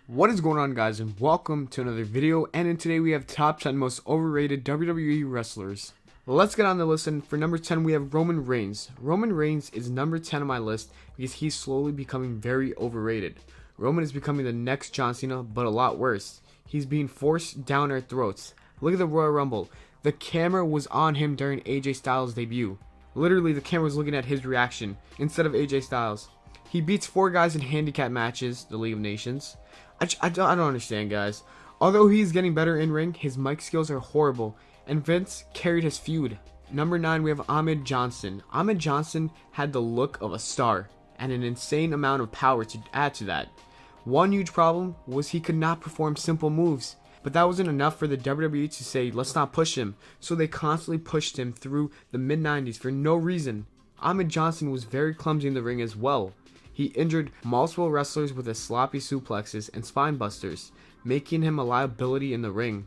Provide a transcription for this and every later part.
What is going on, guys, and welcome to another video. And in today we have top 10 most overrated WWE wrestlers. Let's get on the list, and for number 10 we have Roman Reigns. Roman Reigns is number 10 on my list because he's slowly becoming very overrated. Roman is becoming the next John Cena, but a lot worse. He's being forced down our throats. Look at the Royal Rumble. The camera was on him during AJ Styles' debut. Literally, the camera was looking at his reaction instead of AJ Styles. He beats 4 guys in handicap matches, the League of Nations. I don't understand, guys. Although he's getting better in ring, his mic skills are horrible, and Vince carried his feud. Number 9, we have Ahmed Johnson. Ahmed Johnson had the look of a star and an insane amount of power to add to that. One huge problem was he could not perform simple moves, but that wasn't enough for the WWE to say, let's not push him, so they constantly pushed him through the mid-90s for no reason. Ahmed Johnson was very clumsy in the ring as well. He injured multiple wrestlers with his sloppy suplexes and spine busters, making him a liability in the ring.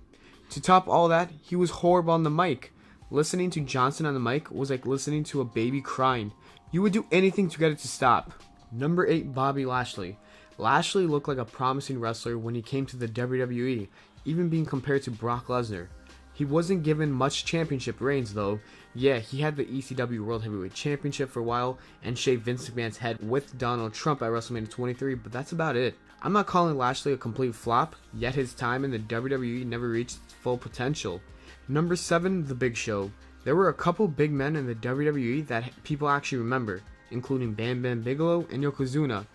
To top all that, he was horrible on the mic. Listening to Johnson on the mic was like listening to a baby crying. You would do anything to get it to stop. Number 8, Bobby Lashley. Lashley looked like a promising wrestler when he came to the WWE, even being compared to Brock Lesnar. He wasn't given much championship reigns though. Yeah, he had the ECW World Heavyweight Championship for a while and shaved Vince McMahon's head with Donald Trump at WrestleMania 23, but that's about it. I'm not calling Lashley a complete flop, yet his time in the WWE never reached its full potential. Number 7, The Big Show. There were a couple big men in the WWE that people actually remember, including Bam Bam Bigelow and Yokozuna.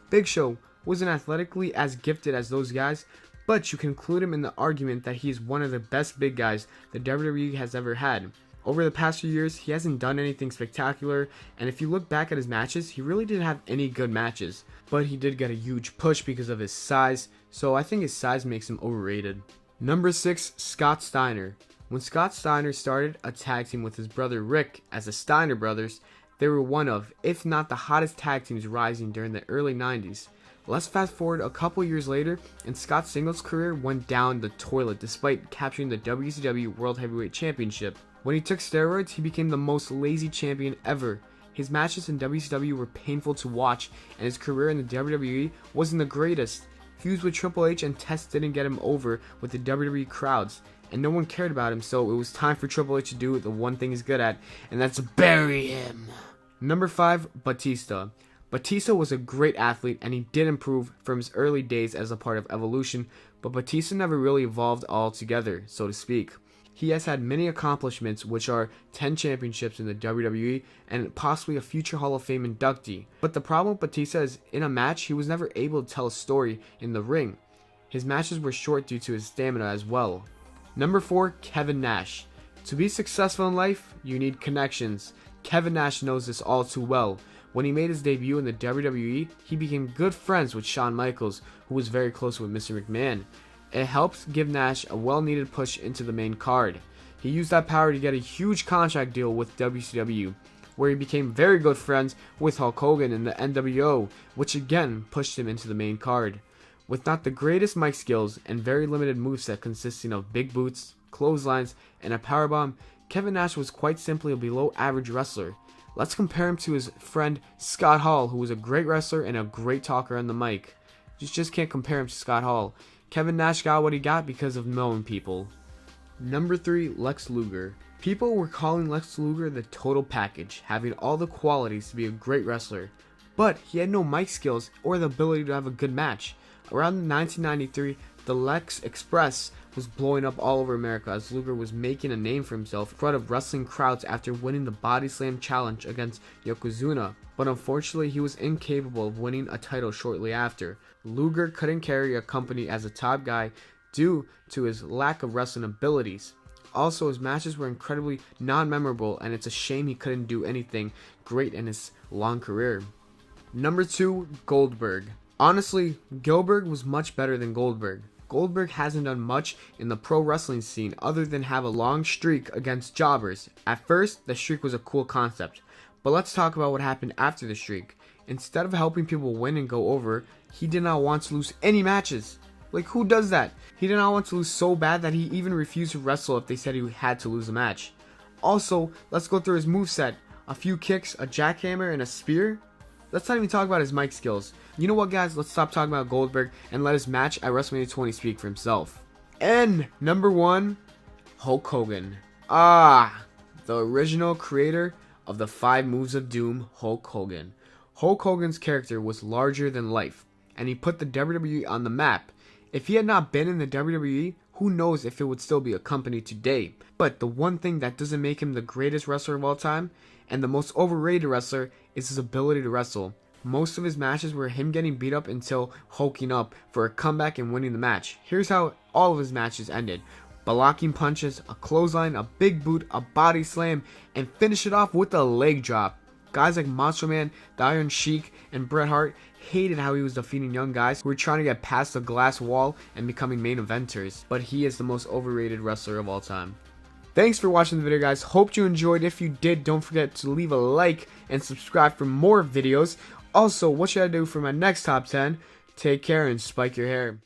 Big Show wasn't athletically as gifted as those guys, but you can include him in the argument that he is one of the best big guys the WWE has ever had. Over the past few years, he hasn't done anything spectacular, and if you look back at his matches, he really didn't have any good matches. But he did get a huge push because of his size, so I think his size makes him overrated. Number 6, Scott Steiner. When Scott Steiner started a tag team with his brother Rick as the Steiner Brothers, they were one of, if not the hottest tag teams rising during the early 90s. Let's fast forward a couple years later, and Scott's singles career went down the toilet despite capturing the WCW World Heavyweight Championship. When he took steroids, he became the most lazy champion ever. His matches in WCW were painful to watch, and his career in the WWE wasn't the greatest. Feuds with Triple H and Test didn't get him over with the WWE crowds, and no one cared about him, so it was time for Triple H to do the one thing he's good at, and that's bury him. Number 5, Batista. Batista was a great athlete, and he did improve from his early days as a part of Evolution, but Batista never really evolved altogether, so to speak. He has had many accomplishments, which are 10 championships in the WWE and possibly a future Hall of Fame inductee. But the problem with Batista is, in a match, he was never able to tell a story in the ring. His matches were short due to his stamina as well. Number 4, Kevin Nash. To be successful in life, you need connections. Kevin Nash knows this all too well. When he made his debut in the WWE, he became good friends with Shawn Michaels, who was very close with Mr. McMahon. It helped give Nash a well-needed push into the main card. He used that power to get a huge contract deal with WCW, where he became very good friends with Hulk Hogan in the NWO, which again pushed him into the main card. With not the greatest mic skills and very limited moveset consisting of big boots, clotheslines, and a powerbomb, Kevin Nash was quite simply a below-average wrestler. Let's compare him to his friend Scott Hall, who was a great wrestler and a great talker on the mic. You just can't compare him to Scott Hall. Kevin Nash got what he got because of knowing people. Number 3, Lex Luger. People were calling Lex Luger the total package, having all the qualities to be a great wrestler. But he had no mic skills or the ability to have a good match. Around 1993, the Lex Express was blowing up all over America as Luger was making a name for himself in front of wrestling crowds after winning the Body Slam Challenge against Yokozuna, but unfortunately he was incapable of winning a title shortly after. Luger couldn't carry a company as a top guy due to his lack of wrestling abilities. Also, his matches were incredibly non-memorable, and it's a shame he couldn't do anything great in his long career. Number 2, Goldberg. Honestly, Gilbert was much better than Goldberg. Goldberg hasn't done much in the pro wrestling scene other than have a long streak against jobbers. At first, the streak was a cool concept, but let's talk about what happened after the streak. Instead of helping people win and go over, he did not want to lose any matches. Like, who does that? He did not want to lose so bad that he even refused to wrestle if they said he had to lose a match. Also, let's go through his moveset. A few kicks, a jackhammer, and a spear. Let's not even talk about his mic skills. You know what, guys? Let's stop talking about Goldberg and let his match at WrestleMania 20 speak for himself. And number 1, Hulk Hogan. The original creator of the 5 Moves of Doom, Hulk Hogan. Hulk Hogan's character was larger than life, and he put the WWE on the map. If he had not been in the WWE, who knows if it would still be a company today. But the one thing that doesn't make him the greatest wrestler of all time, and the most overrated wrestler, is his ability to wrestle. Most of his matches were him getting beat up until hulking up for a comeback and winning the match. Here's how all of his matches ended. Blocking punches, a clothesline, a big boot, a body slam, and finish it off with a leg drop. Guys like Macho Man, the Iron Sheik, and Bret Hart hated how he was defeating young guys who were trying to get past the glass wall and becoming main eventers. But he is the most overrated wrestler of all time. Thanks for watching the video, guys. Hope you enjoyed. If you did, don't forget to leave a like and subscribe for more videos. Also, what should I do for my next top 10? Take care and spike your hair.